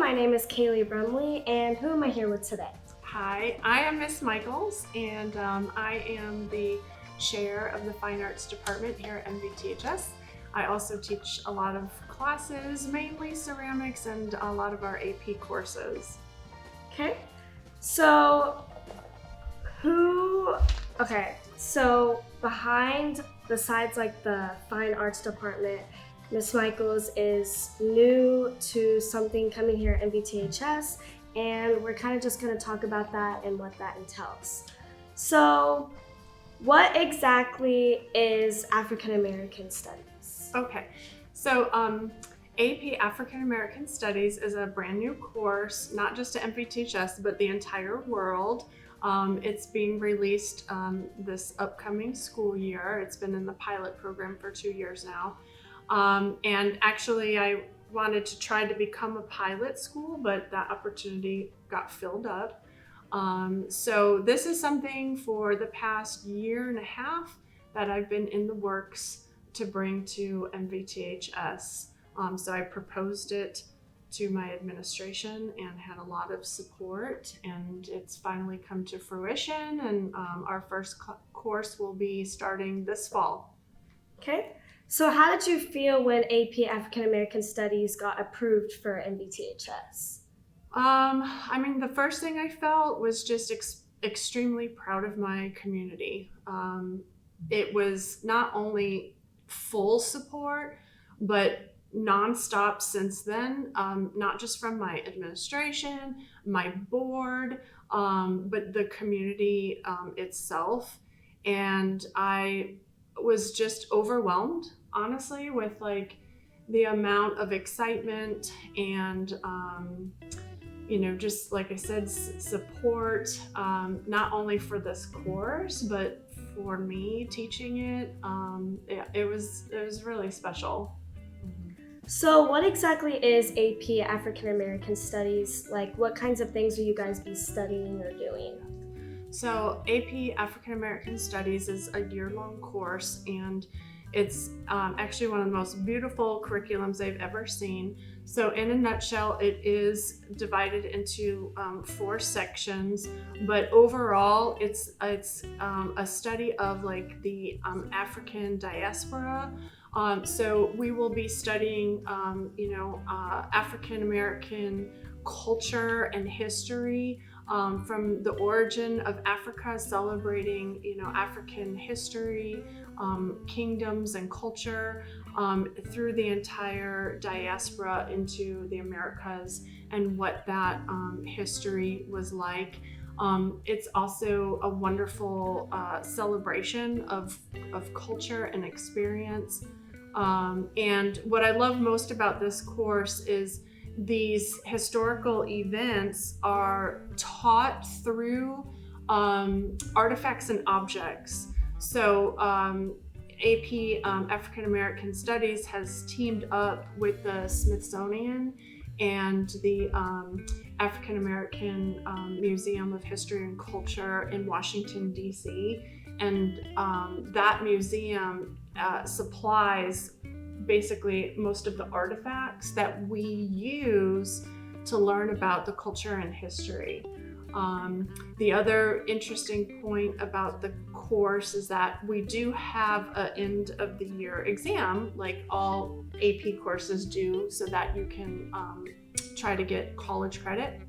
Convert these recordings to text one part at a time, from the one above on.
my name is Kayleigh Brumley, and who am I here with today? Hi, I am Miss Michels, and I am the chair of the Fine Arts Department here at MVTHS. I also teach a lot of classes, mainly ceramics, and a lot of our AP courses. Okay, so besides like the Fine Arts Department, Miss Michels is new to something coming here at MVTHS, and we're kind of just going to talk about that and what that entails. So, what exactly is African American Studies? Okay, so AP African American Studies is a brand new course, not just to MVTHS, but the entire world. It's being released this upcoming school year. It's been in the pilot program for 2 years now. And actually, I wanted to try to become a pilot school, but that opportunity got filled up. So this is something for the past year and a half that I've been in the works to bring to MVTHS. So I proposed it to my administration and had a lot of support, and it's finally come to fruition, and our first course will be starting this fall. Okay, so how did you feel when AP African American Studies got approved for MVTHS? The first thing I felt was just extremely proud of my community. It was not only full support, but nonstop since then, not just from my administration, my board, but the community itself. And I was just overwhelmed, honestly, with like the amount of excitement and just like I said, support, not only for this course, but for me teaching it. It was really special. So what exactly is AP African American Studies? Like, what kinds of things will you guys be studying or doing? So AP African American Studies is a year-long course, and it's actually one of the most beautiful curriculums I've ever seen. So in a nutshell, it is divided into 4 sections, but overall it's a study of like the African diaspora. So we will be studying African American culture and history, from the origin of Africa, celebrating African history, kingdoms and culture, through the entire diaspora into the Americas, and what that history was like. It's also a wonderful celebration of culture and experience. And what I love most about this course is these historical events are taught through artifacts and objects. So AP African American Studies has teamed up with the Smithsonian and the African American Museum of History and Culture in Washington, D.C. And that museum supplies basically most of the artifacts that we use to learn about the culture and history. The other interesting point about the course is that we do have an end of the year exam, like all AP courses do, so that you can try to get college credit.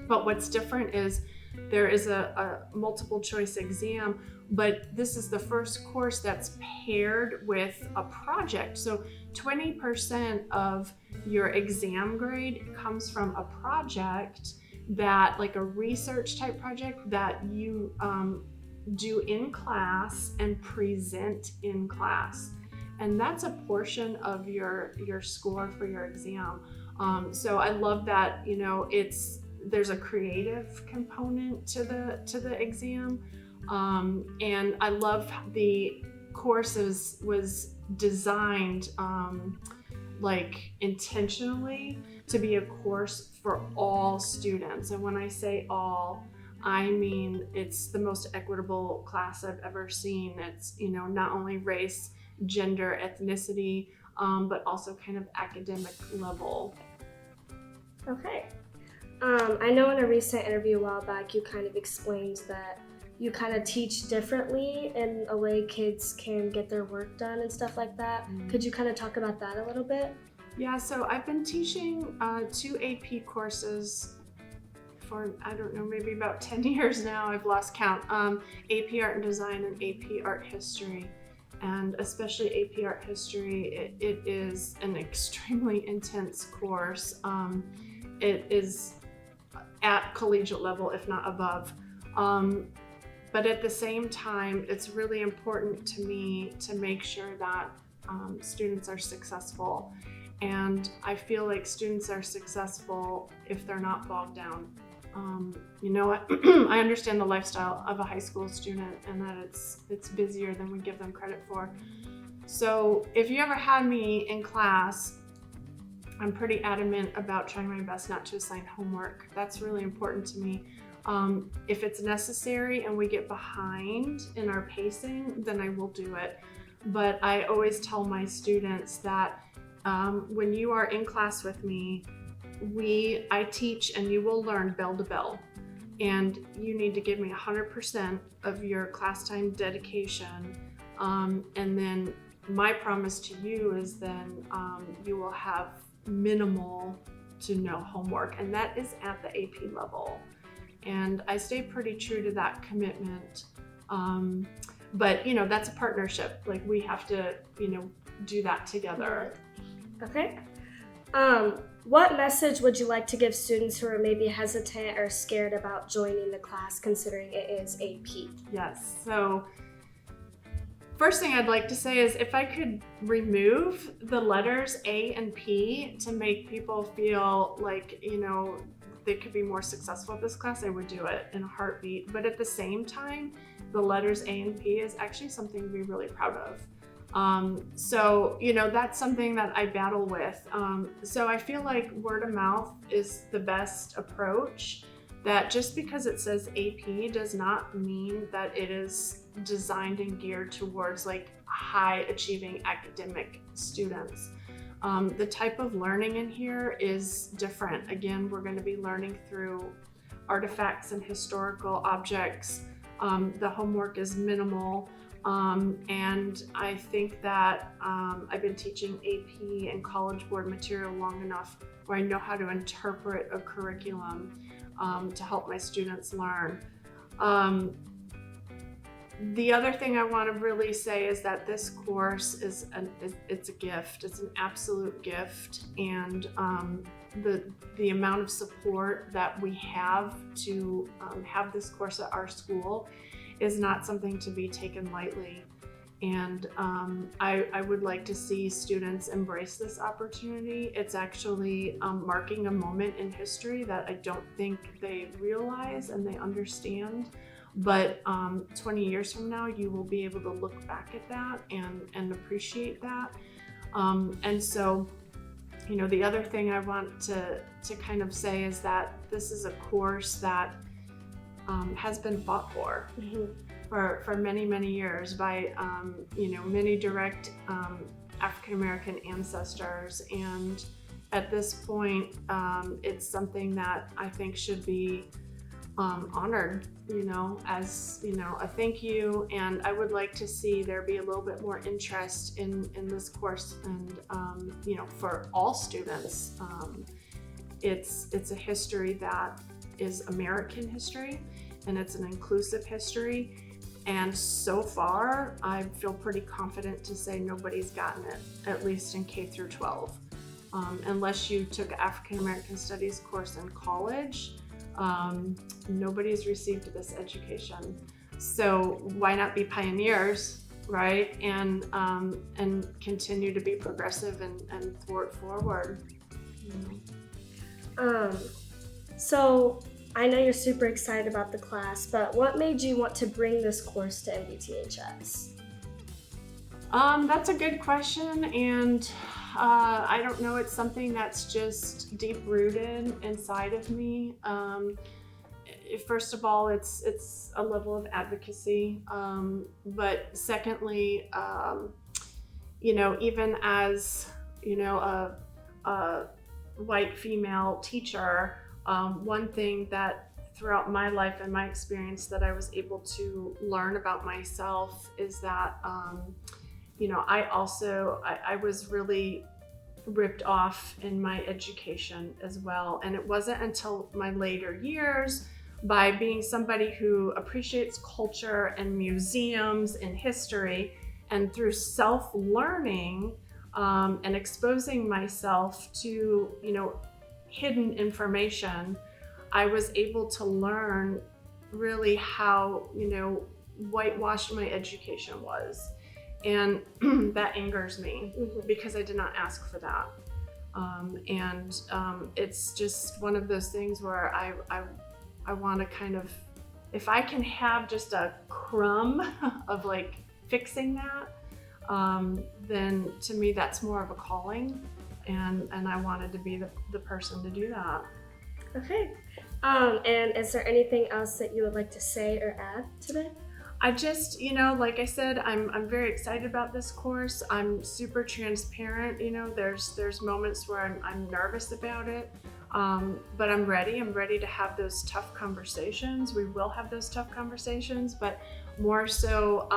But what's different is there is a multiple choice exam, but this is the first course that's paired with a project. So 20% of your exam grade comes from a project, that like a research type project that you do in class and present in class. And that's a portion of your score for your exam. So I love that, there's a creative component to the exam. And I love the courses was designed like intentionally to be a course for all students. And when I say all, I mean it's the most equitable class I've ever seen. It's not only race, gender, ethnicity, but also kind of academic level. Okay. I know in a recent interview a while back, you kind of explained that you kind of teach differently in a way kids can get their work done and stuff like that. Could you kind of talk about that a little bit? Yeah, so I've been teaching 2 AP courses for, I don't know, maybe about 10 years now. I've lost count. AP Art and Design and AP Art History. And especially AP Art History, it is an extremely intense course. It is at collegiate level, if not above. But at the same time, it's really important to me to make sure that students are successful. And I feel like students are successful if they're not bogged down. You know what? I understand the lifestyle of a high school student and that it's busier than we give them credit for. So if you ever had me in class, I'm pretty adamant about trying my best not to assign homework. That's really important to me. If it's necessary and we get behind in our pacing, then I will do it. But I always tell my students that when you are in class with me, I teach and you will learn bell to bell. And you need to give me 100% of your class time dedication. And then my promise to you is then you will have minimal to no homework, and that is at the AP level. And I stay pretty true to that commitment. But that's a partnership. Like we have to, do that together. Okay. What message would you like to give students who are maybe hesitant or scared about joining the class, considering it is AP? Yes. So first thing I'd like to say is if I could remove the letters A and P to make people feel like, they could be more successful at this class, I would do it in a heartbeat. But at the same time, the letters A and P is actually something to be really proud of. So that's something that I battle with. So I feel like word of mouth is the best approach, that just because it says AP does not mean that it is designed and geared towards like high achieving academic students. The type of learning in here is different. Again, we're going to be learning through artifacts and historical objects. The homework is minimal. And I think that I've been teaching AP and College Board material long enough where I know how to interpret a curriculum to help my students learn. The other thing I want to really say is that this course it's a gift. It's an absolute gift, and the amount of support that we have to have this course at our school is not something to be taken lightly. And I would like to see students embrace this opportunity. It's actually marking a moment in history that I don't think they realize and they understand. But 20 years from now, you will be able to look back at that and appreciate that. And so, the other thing I want to kind of say is that this is a course that has been fought for. Mm-hmm. For many, many years by, many direct African-American ancestors. And at this point, it's something that I think should be honored, as, a thank you. And I would like to see there be a little bit more interest in this course and, for all students. It's a history that is American history, and it's an inclusive history. And so far, I feel pretty confident to say nobody's gotten it, at least in K through 12. Unless you took an African American Studies course in college, nobody's received this education. So why not be pioneers, right? And continue to be progressive and thwart forward. So I know you're super excited about the class, but what made you want to bring this course to MBTHS? That's a good question, and I don't know, it's something that's just deep rooted inside of me. First of all, it's a level of advocacy, but secondly, even as a white female teacher, one thing that throughout my life and my experience that I was able to learn about myself is that, I was really ripped off in my education as well. And it wasn't until my later years, by being somebody who appreciates culture and museums and history, and through self-learning and exposing myself to, hidden information, I was able to learn really how, whitewashed my education was. And that angers me because I did not ask for that. It's just one of those things where I want to kind of, if I can have just a crumb of like fixing that, then to me that's more of a calling, and I wanted to be the person to do that. Okay. And is there anything else that you would like to say or add today? I just, like I said, I'm very excited about this course. I'm super transparent. There's moments where I'm nervous about it, but I'm ready. I'm ready to have those tough conversations. We will have those tough conversations, but more so,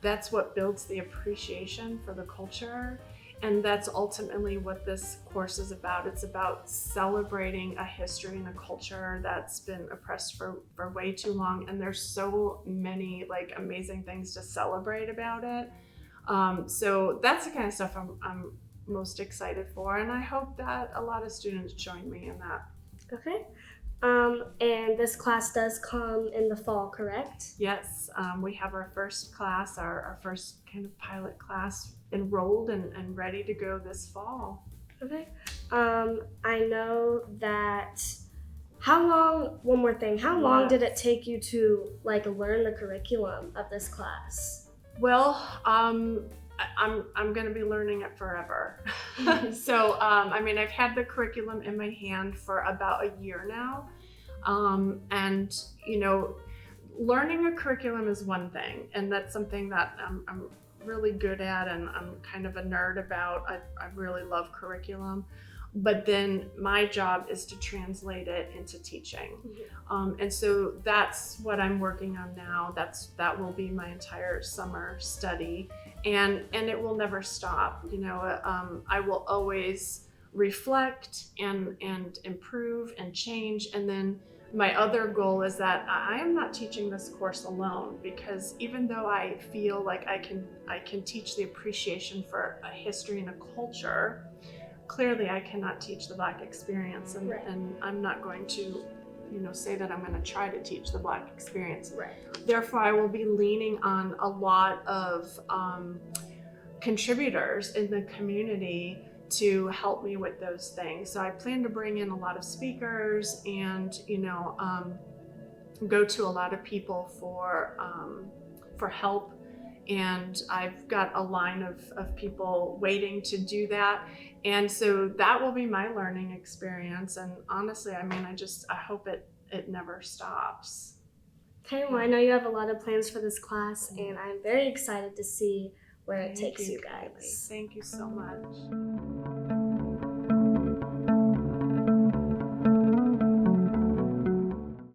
that's what builds the appreciation for the culture. And that's ultimately what this course is about. It's about celebrating a history and a culture that's been oppressed for way too long. And there's so many like amazing things to celebrate about it. So that's the kind of stuff I'm most excited for. And I hope that a lot of students join me in that. Okay. And this class does come in the fall, correct? Yes, we have our first class, our first kind of pilot class enrolled and ready to go this fall. Okay. I know that, one more thing, how long did it take you to like learn the curriculum of this class? Well, I'm going to be learning it forever. So, I've had the curriculum in my hand for about a year now. Learning a curriculum is one thing, and that's something that I'm really good at, and I'm kind of a nerd about. I really love curriculum. But then my job is to translate it into teaching. And so that's what I'm working on now. That will be my entire summer study, and it will never stop. I will always reflect and improve and change. And then my other goal is that I am not teaching this course alone, because even though I feel like I can teach the appreciation for a history and a culture, clearly I cannot teach the Black experience, and, Right. and I'm not going to, say that I'm going to try to teach the Black experience. Right. Therefore, I will be leaning on a lot of contributors in the community to help me with those things. So I plan to bring in a lot of speakers and, go to a lot of people for help. And I've got a line of people waiting to do that. And so that will be my learning experience. And honestly, I hope it never stops. Okay, well, I know you have a lot of plans for this class, and I'm very excited to see where it takes you guys. Kayleigh. Thank you so much.